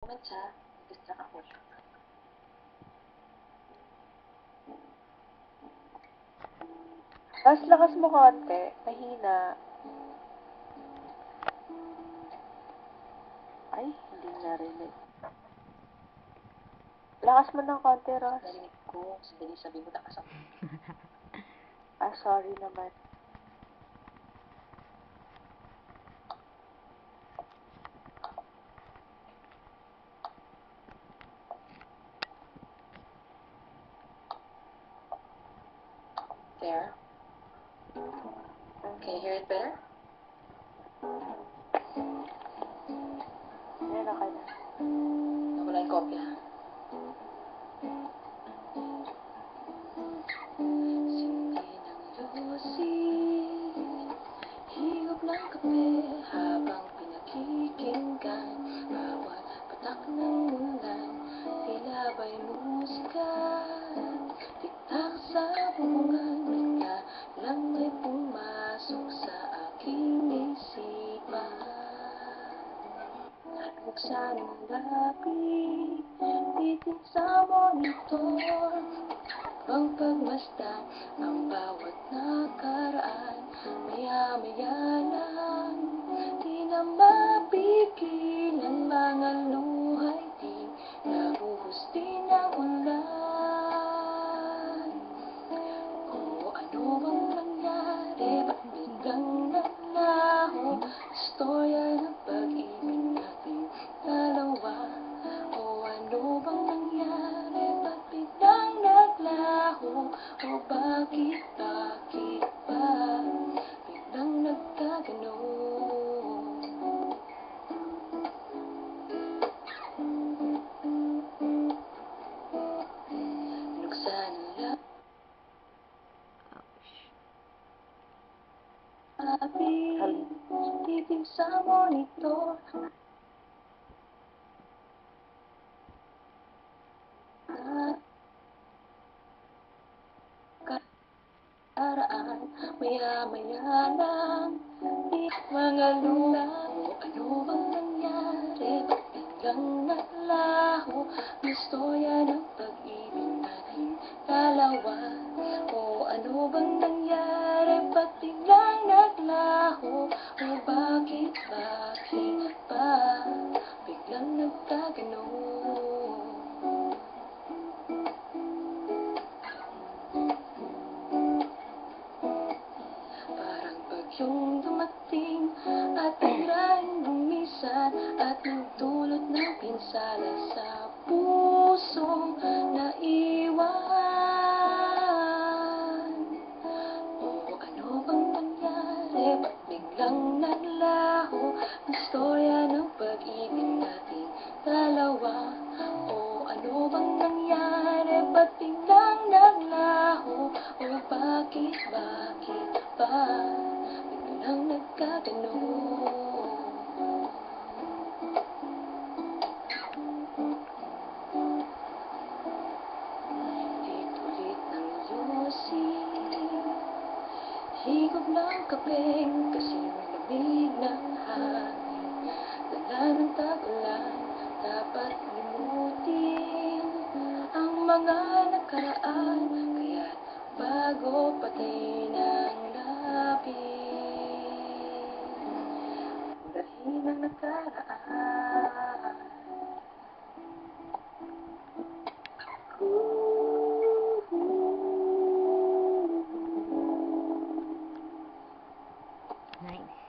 Moments ha, distract ako. Mas lakas mo konti, mahina. Ay, hindi narinig. Lakas mo ng konti, Ross. Narinig ko, sabi mo takas ako. Sorry naman. There? Can you hear it better? Ayan, okay na. Nawala yung kopya. Sindi ng yosi, higop ng kape habang pinakikinggan bawat patak ng ulan, tila ba'y musika, tiktak sa bubungan, bigla lang may pumasok sa aking isipan. At buksan ang labi, titig sa monitor, ang pagmasdan ang bawat nakaraan. Maya-maya lang, di na mapigilan mga luhay, di nabuhos din ang ulan. O ano bang nangyari, ba't biglang naglaho? Istorya ng pag-ibig nating dalawa. O ano bang nangyari, ba't biglang naglaho? O bakit ba biglang nagkagano? Nuksan ang labi, titig sa monitor, karaan, maya-maya lang, di mga luna. O ano bang nangyari, ba't biglang naglaho? Ang istorya ng pag-ibig nating dalawa. O ano bang nangyari, ba't biglang naglaho? O bakit ba biglang nagkagano? Parang bagyong dumating at biglang bumisan at nagdulot ng pinsala sa pusong naiwan. O ano bang nangyari, ba't biglang naglaho? Ang istorya ng pag-ibig nating dalawa. O ano bang nangyari, ba't biglang naglaho? O bakit ba biglang nagkagano? Ulit-ulit ng yosi, higop ng kapeng kasing lamig ng hangin, dala ng tag-ulan, dapat limutin ang mga nakaraan, kaya't bago patay ng labi, dahil ang nakaraan. Nice.